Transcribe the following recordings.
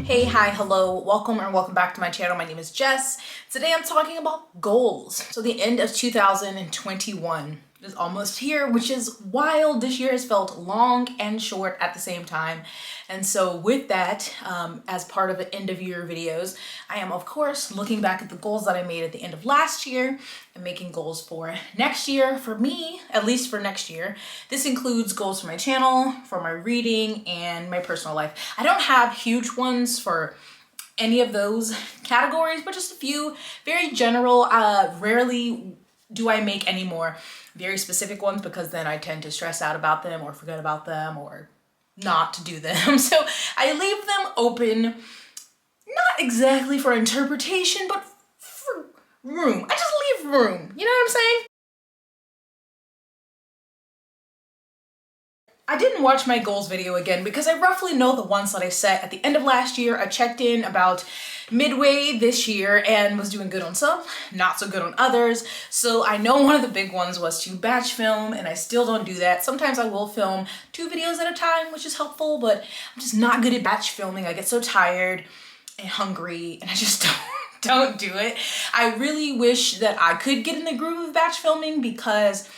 Hey, hi, hello, welcome or welcome back to my channel. My name is Jess. Today I'm talking about goals. So the end of 2021 is almost here, which is wild. This year has felt long and short at the same time. And so with that, as part of the end of year videos, I am of course looking back at the goals that I made at the end of last year and making goals for next year. For me, at least for next year, this includes goals for my channel, for my reading, and my personal life. I don't have huge ones for any of those categories, but just a few very general. Rarely do I make any more very specific ones because then I tend to stress out about them or forget about them or not to do them. So I leave them open, not exactly for interpretation, but for room. I just leave room. You know what I'm saying? I didn't watch my goals video again because I roughly know the ones that I set at the end of last year. I checked in about midway this year and was doing good on some, not so good on others. So I know one of the big ones was to batch film, and I still don't do that. Sometimes I will film 2 videos at a time, which is helpful, but I'm just not good at batch filming. I get so tired and hungry and I just don't do it. I really wish that I could get in the groove of batch filming because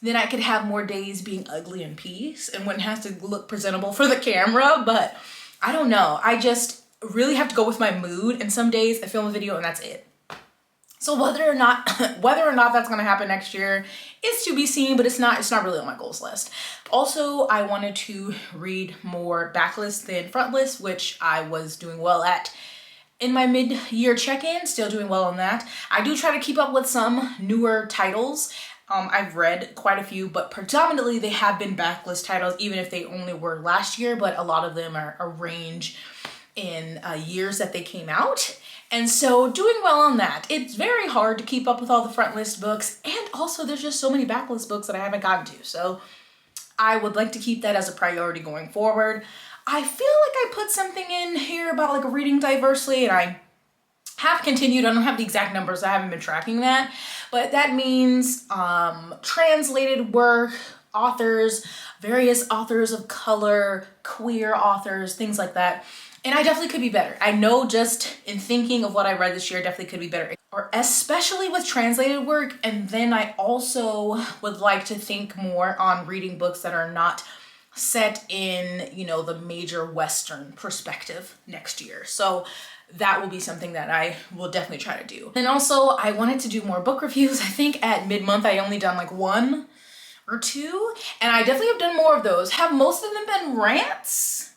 then I could have more days being ugly in peace and wouldn't have to look presentable for the camera. But I don't know. I just really have to go with my mood. And some days I film a video and that's it. So whether or not that's gonna happen next year is to be seen, but it's not really on my goals list. Also, I wanted to read more backlist than frontlist, which I was doing well at in my mid-year check-in, still doing well on that. I do try to keep up with some newer titles. I've read quite a few, but predominantly they have been backlist titles, even if they only were last year, but a lot of them are a range in years that they came out. And so doing well on that. It's very hard to keep up with all the front list books, and also there's just so many backlist books that I haven't gotten to. So I would like to keep that as a priority going forward. I feel like I put something in here about like reading diversely, and I have continued. I don't have the exact numbers. I haven't been tracking that, but that means translated work, authors, various authors of color, queer authors, things like that. And I definitely could be better. I know just in thinking of what I read this year, definitely could be better, or especially with translated work. And then I also would like to think more on reading books that are not set in, you know, the major Western perspective next year. So that will be something that I will definitely try to do. And also I wanted to do more book reviews. I think at mid-month I only done like 1 or 2, and I definitely have done more of those. Have most of them been rants?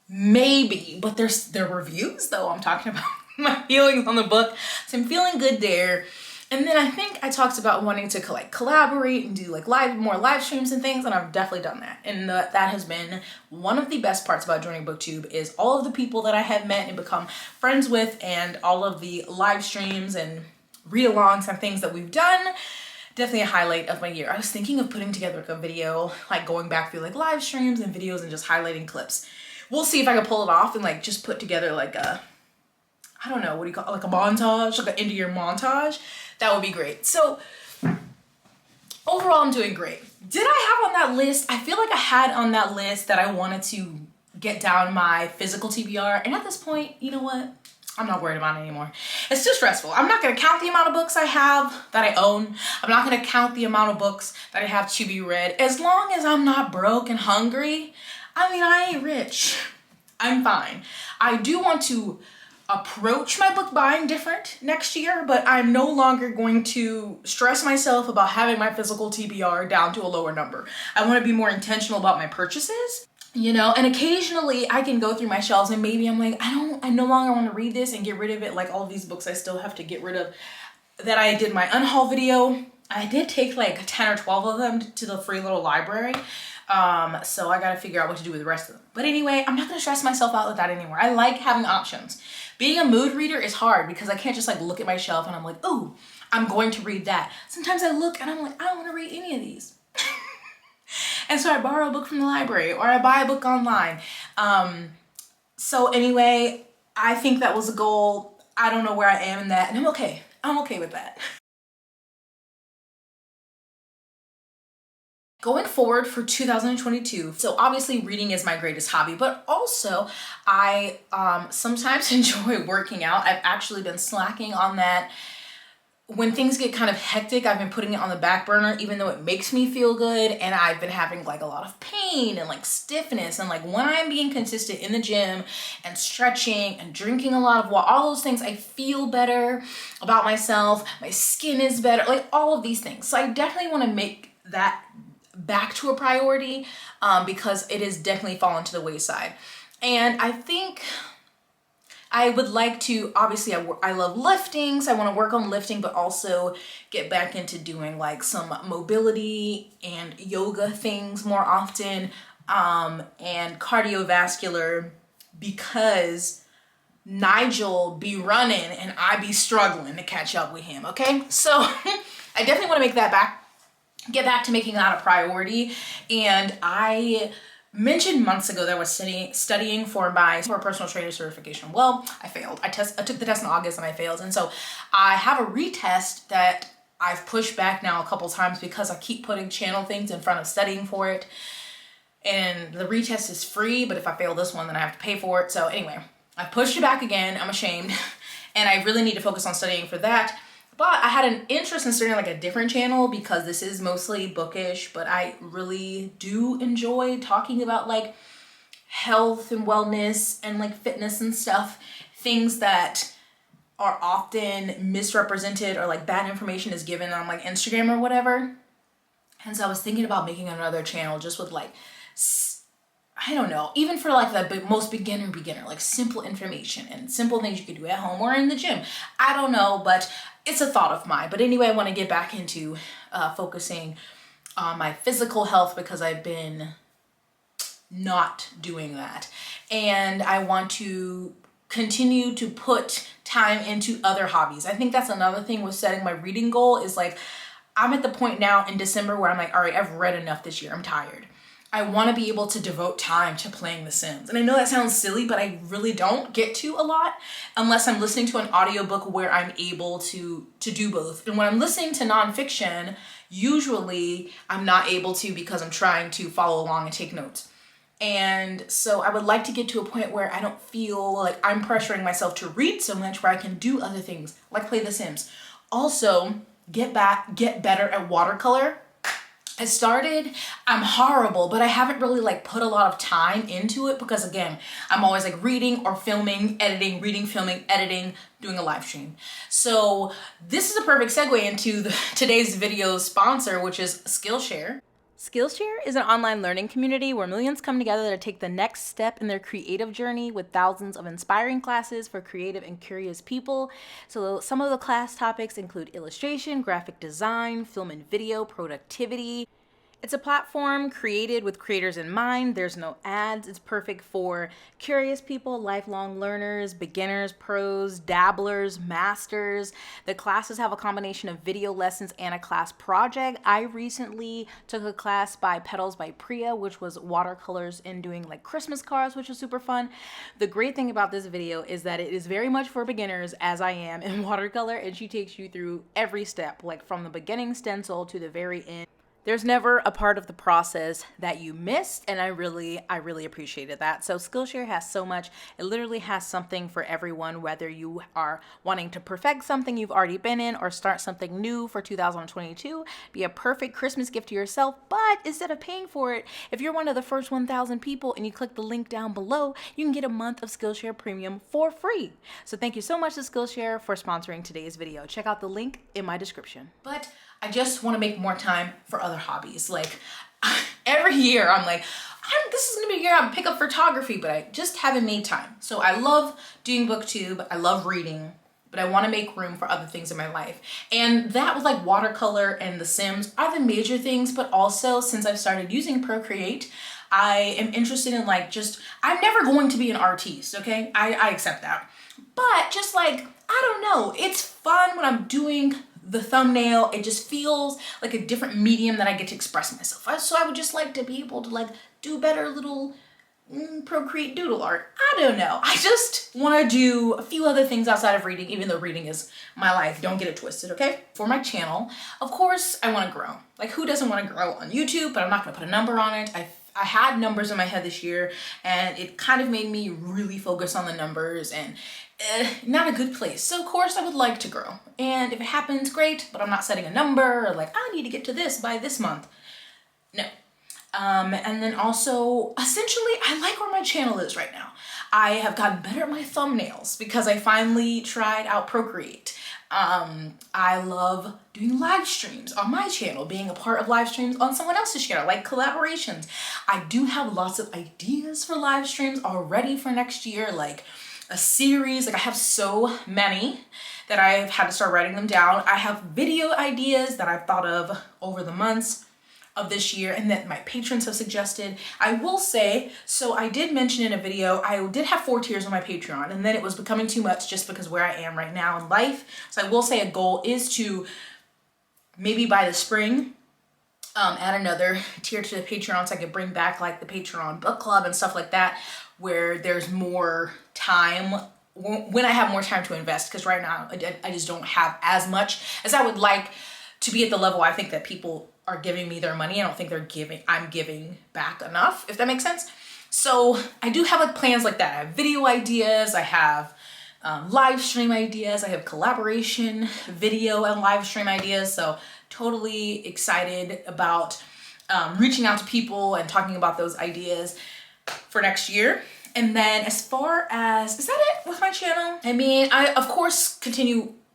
Maybe, but they're reviews though. I'm talking about my feelings on the book. So I'm feeling good there. And then I think I talked about wanting to like collaborate and do like more live streams and things, and I've definitely done that. And that has been one of the best parts about joining BookTube is all of the people that I have met and become friends with, and all of the live streams and read-alongs and things that we've done. Definitely a highlight of my year. I was thinking of putting together like a video, like going back through like live streams and videos and just highlighting clips. We'll see if I can pull it off and like just put together like a, I don't know, what do you call it? Like a montage, like an end of year montage. That would be great. So overall, I'm doing great. Did I have on that list? I feel like I had on that list that I wanted to get down my physical TBR. And at this point, you know what? I'm not worried about it anymore. It's too stressful. I'm not gonna count the amount of books I have that I own. I'm not gonna count the amount of books that I have to be read. As long as I'm not broke and hungry, I mean, I ain't rich. I'm fine. I do want to approach my book buying different next year, but I'm no longer going to stress myself about having my physical TBR down to a lower number. I want to be more intentional about my purchases, you know, and occasionally I can go through my shelves and maybe I'm like, I no longer want to read this and get rid of it. Like all of these books I still have to get rid of that I did my unhaul video. I did take like 10 or 12 of them to the free little library. So I gotta figure out what to do with the rest of them. But anyway, I'm not gonna stress myself out with that anymore. I like having options. Being a mood reader is hard because I can't just like look at my shelf and I'm like, oh, I'm going to read that. Sometimes I look and I'm like, I don't want to read any of these. And so I borrow a book from the library or I buy a book online. So anyway, I think that was a goal. I don't know where I am in that, and I'm okay. I'm okay with that. Going forward for 2022, so obviously reading is my greatest hobby, but also I sometimes enjoy working out. I've actually been slacking on that. When things get kind of hectic, I've been putting it on the back burner, even though it makes me feel good, and I've been having like a lot of pain and like stiffness, and like when I'm being consistent in the gym and stretching and drinking a lot of water, all those things, I feel better about myself, my skin is better, like all of these things. So I definitely want to make that back to a priority because it has definitely fallen to the wayside. And I think I would like to, obviously I love lifting, so I want to work on lifting, but also get back into doing like some mobility and yoga things more often, and cardiovascular, because Nigel be running and I be struggling to catch up with him, okay? So I definitely want to make that get back to making that a priority. And I mentioned months ago that I was studying for a personal trainer certification. Well, I failed. I took the test in August and I failed. And so I have a retest that I've pushed back now a couple times because I keep putting channel things in front of studying for it. And the retest is free, but if I fail this one, then I have to pay for it. So anyway, I pushed it back again. I'm ashamed. And I really need to focus on studying for that. But I had an interest in starting like a different channel because this is mostly bookish, but I really do enjoy talking about like health and wellness and like fitness and stuff, things that are often misrepresented or like bad information is given on like Instagram or whatever. And so I was thinking about making another channel just with like, I don't know, even for like the most beginner, like simple information and simple things you could do at home or in the gym. I don't know, but it's a thought of mine. But anyway, I want to get back into focusing on my physical health because I've been not doing that. And I want to continue to put time into other hobbies. I think that's another thing with setting my reading goal is like, I'm at the point now in December where I'm like, all right, I've read enough this year. I'm tired. I want to be able to devote time to playing The Sims. And I know that sounds silly, but I really don't get to a lot unless I'm listening to an audiobook where I'm able to do both. And when I'm listening to nonfiction, usually I'm not able to because I'm trying to follow along and take notes. And so I would like to get to a point where I don't feel like I'm pressuring myself to read so much where I can do other things like play The Sims. Also, get better at watercolor. I'm horrible, but I haven't really like put a lot of time into it because again, I'm always like reading or filming, editing, reading, filming, editing, doing a live stream. So this is a perfect segue into today's video sponsor, which is Skillshare. Skillshare is an online learning community where millions come together to take the next step in their creative journey with thousands of inspiring classes for creative and curious people. So some of the class topics include illustration, graphic design, film and video, productivity. It's a platform created with creators in mind. There's no ads. It's perfect for curious people, lifelong learners, beginners, pros, dabblers, masters. The classes have a combination of video lessons and a class project. I recently took a class by Petals by Priya, which was watercolors and doing like Christmas cards, which was super fun. The great thing about this video is that it is very much for beginners, as I am in watercolor, and she takes you through every step, like from the beginning stencil to the very end. There's never a part of the process that you missed, and I really appreciated that. So Skillshare has so much. It literally has something for everyone, whether you are wanting to perfect something you've already been in or start something new for 2022, be a perfect Christmas gift to yourself. But instead of paying for it, if you're one of the first 1,000 people and you click the link down below, you can get a month of Skillshare Premium for free. So thank you so much to Skillshare for sponsoring today's video. Check out the link in my description. But I just want to make more time for other hobbies. Like every year I'm like, this is gonna be a year I pick up photography, but I just haven't made time. So I love doing booktube, I love reading, but I want to make room for other things in my life. And that was like watercolor and The Sims are the major things, but also since I've started using Procreate, I am interested in like I'm never going to be an artiste, okay? I accept that. But just like, I don't know, it's fun when I'm doing the thumbnail. It just feels like a different medium that I get to express myself. So I would just like to be able to like do better little Procreate doodle art. I don't know. I just want to do a few other things outside of reading, even though reading is my life. Don't get it twisted, okay? For my channel, of course, I want to grow. Like, who doesn't want to grow on YouTube? But I'm not going to put a number on it. I had numbers in my head this year, and it kind of made me really focus on the numbers, and not a good place. So of course I would like to grow, and if it happens, great, but I'm not setting a number or like, I need to get to this by this month. No. And then also, essentially, I like where my channel is right now. I have gotten better at my thumbnails because I finally tried out Procreate. I love doing live streams on my channel, being a part of live streams on someone else's channel, like collaborations. I do have lots of ideas for live streams already for next year, like a series. Like, I have so many that I've had to start writing them down. I have video ideas that I've thought of over the months of this year and that my patrons have suggested. I will say, so I did mention in a video, I did have 4 tiers on my Patreon, and then it was becoming too much just because where I am right now in life. So I will say a goal is to maybe by the spring, add another tier to the Patreon so I could bring back like the Patreon book club and stuff like that, where there's more time, when I have more time to invest, because right now I just don't have as much as I would like to be at the level I think that people are giving me their money. I don't think I'm giving back enough, if that makes sense. So I do have like plans like that. I have video ideas, I have live stream ideas, I have collaboration video and live stream ideas. So totally excited about reaching out to people and talking about those ideas for next year. And then as far as, is that it with my channel? I mean, I of course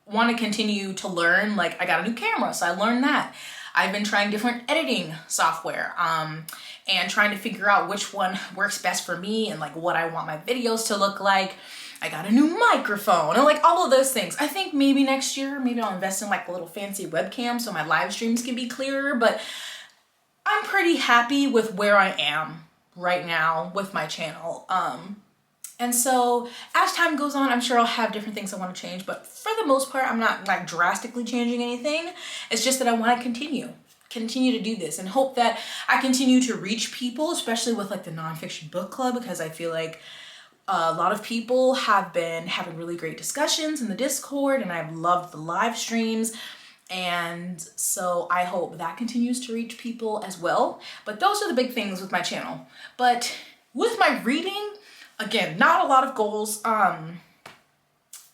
want to continue to learn. Like, I got a new camera, so I learned that. I've been trying different editing software and trying to figure out which one works best for me and like what I want my videos to look like. I got a new microphone and like all of those things. I think maybe next year, maybe I'll invest in like a little fancy webcam so my live streams can be clearer, but I'm pretty happy with where I am right now with my channel. And so as time goes on, I'm sure I'll have different things I want to change, but for the most part, I'm not like drastically changing anything. It's just that I want to continue to do this and hope that I continue to reach people, especially with like the nonfiction book club, because I feel like a lot of people have been having really great discussions in the Discord, and I've loved the live streams. And so I hope that continues to reach people as well. But those are the big things with my channel. But with my reading, again, not a lot of goals. I'm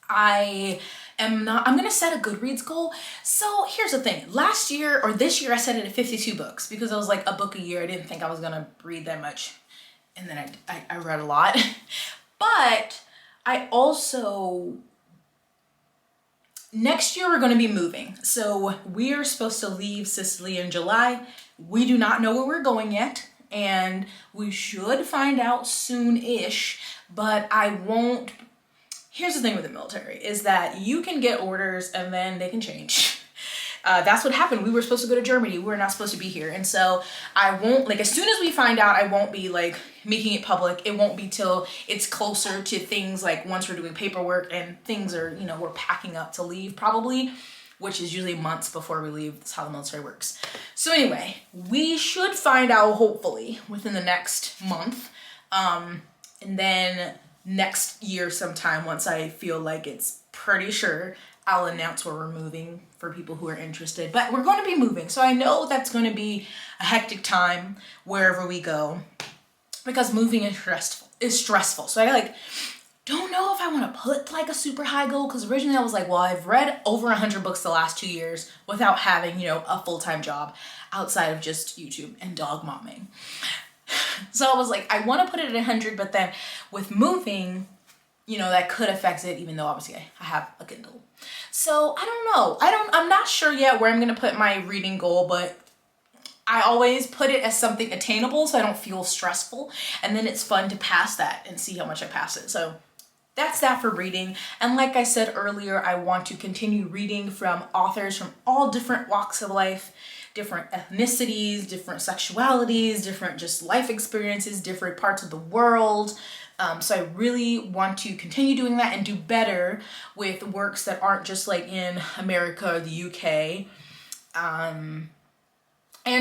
gonna set a Goodreads goal. So here's the thing, last year or this year I set it at 52 books because I was like a book a year. I didn't think I was gonna read that much. And then I read a lot. But I also, next year we're gonna be moving. So we're supposed to leave Sicily in July. We do not know where we're going yet, and we should find out soon-ish, but I won't. Here's the thing with the military, is that you can get orders and then they can change. That's what happened. We were supposed to go to Germany. We were not supposed to be here. And so I won't, like, as soon as we find out, I won't be like making it public. It won't be till it's closer to things, like once we're doing paperwork and things are, you know, we're packing up to leave probably, which is usually months before we leave. That's how the military works. So anyway, we should find out hopefully within the next month. And then next year sometime, once I feel like it's pretty sure, I'll announce where we're moving for people who are interested. But we're going to be moving, so I know that's going to be a hectic time wherever we go, because moving is stressful. So I like don't know if I want to put like a super high goal, because originally I was like, well, I've read over 100 books the last 2 years without having, you know, a full-time job outside of just YouTube and dog momming. So I was like, I want to put it at 100, but then with moving, you know, that could affect it, even though obviously I have a Kindle. So I don't know. I'm not sure yet where I'm going to put my reading goal, but I always put it as something attainable so I don't feel stressful. And then it's fun to pass that and see how much I pass it. So that's that for reading. And like I said earlier, I want to continue reading from authors from all different walks of life, different ethnicities, different sexualities, different just life experiences, different parts of the world. So I really want to continue doing that and do better with works that aren't just like in America or the UK, and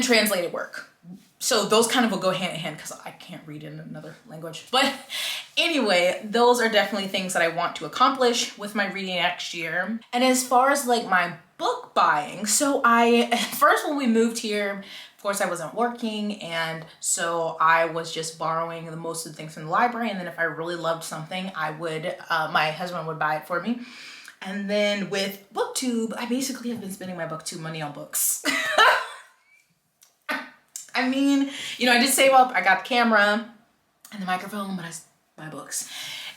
translated work. So those kind of will go hand in hand because I can't read in another language. But anyway, those are definitely things that I want to accomplish with my reading next year. And as far as like my book buying, so first when we moved here, of course I wasn't working, and so I was just borrowing the most of the things from the library, and then if I really loved something, I would, my husband would buy it for me. And then with booktube, I basically have been spending my booktube money on books. I mean, you know, I did save up, I got the camera and the microphone, but I buy books.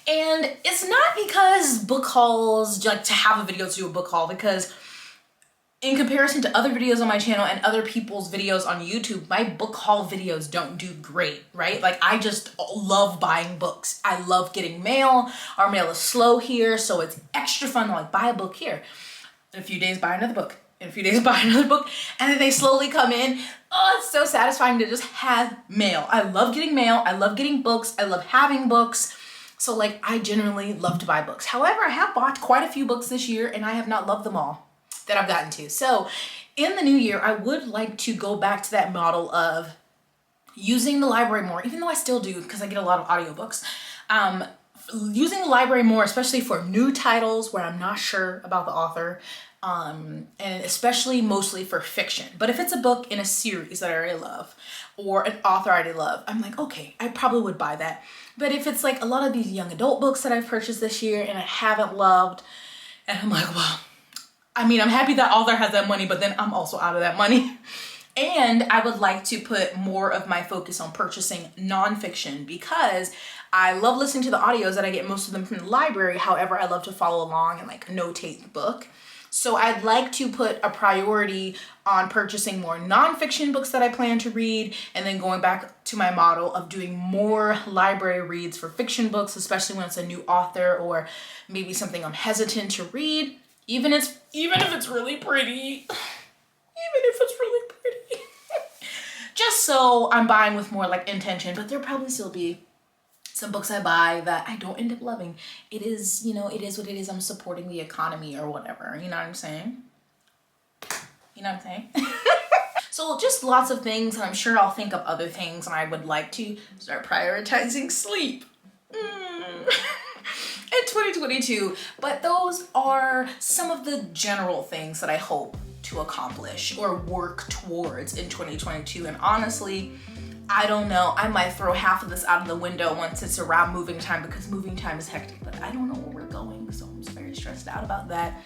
And it's not because book hauls, like to have a video to do a book haul, because in comparison to other videos on my channel and other people's videos on YouTube, my book haul videos don't do great, right? Like I just love buying books. I love getting mail. Our mail is slow here, so it's extra fun to like buy a book here. In a few days, buy another book. In a few days, buy another book. And then they slowly come in. Oh, it's so satisfying to just have mail. I love getting mail. I love getting books. I love having books. So like I generally love to buy books. However, I have bought quite a few books this year and I have not loved them all that I've gotten to. So in the new year, I would like to go back to that model of using the library more, even though I still do because I get a lot of audiobooks. Using the library more, especially for new titles where I'm not sure about the author, and especially mostly for fiction. But if it's a book in a series that I already love or an author I already love, I'm like, okay, I probably would buy that. But if it's like a lot of these young adult books that I've purchased this year and I haven't loved, and I'm like, well, I mean, I'm happy that author has that money, but then I'm also out of that money. And I would like to put more of my focus on purchasing nonfiction because I love listening to the audios that I get most of them from the library. However, I love to follow along and like notate the book. So I'd like to put a priority on purchasing more nonfiction books that I plan to read, and then going back to my model of doing more library reads for fiction books, especially when it's a new author or maybe something I'm hesitant to read. Even if it's really pretty. Just so I'm buying with more like intention, but there'll probably still be some books I buy that I don't end up loving. It is, you know, it is what it is. I'm supporting the economy or whatever. You know what I'm saying? You know what I'm saying? So just lots of things, and I'm sure I'll think of other things, and I would like to start prioritizing sleep. In 2022, but those are some of the general things that I hope to accomplish or work towards in 2022. And honestly, I don't know, I might throw half of this out of the window once it's around moving time, because moving time is hectic, but I don't know where we're going, so I'm just very stressed out about that.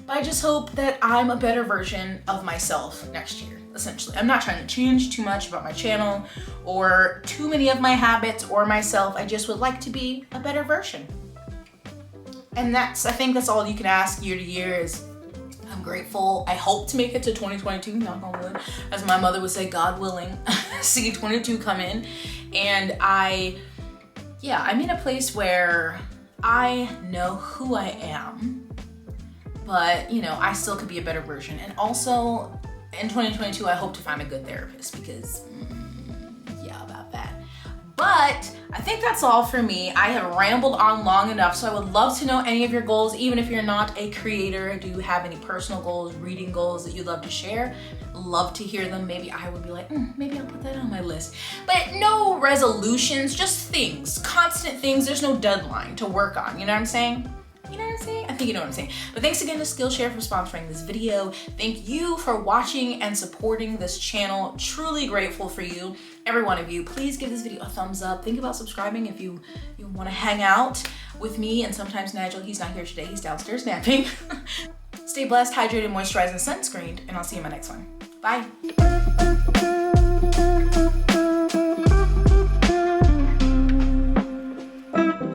But I just hope that I'm a better version of myself next year, essentially. I'm not trying to change too much about my channel or too many of my habits or myself. I just would like to be a better version. And I think that's all you can ask year to year is I'm grateful. I hope to make it to 2022, knock on wood. As my mother would say, God willing, see 22 come in. And I'm in a place where I know who I am, but you know, I still could be a better version. And also in 2022, I hope to find a good therapist because about that. But I think that's all for me. I have rambled on long enough, so I would love to know any of your goals, even if you're not a creator. Do you have any personal goals, reading goals that you'd love to share? Love to hear them. Maybe I would be like, maybe I'll put that on my list. But no resolutions, just things, constant things. There's no deadline to work on, you know what I'm saying? You know what I'm saying? I think you know what I'm saying. But thanks again to Skillshare for sponsoring this video. Thank you for watching and supporting this channel. Truly grateful for you, every one of you. Please give this video a thumbs up. Think about subscribing if you want to hang out with me. And sometimes Nigel, he's not here today. He's downstairs napping. Stay blessed, hydrated, moisturized, and sunscreened. And I'll see you in my next one. Bye.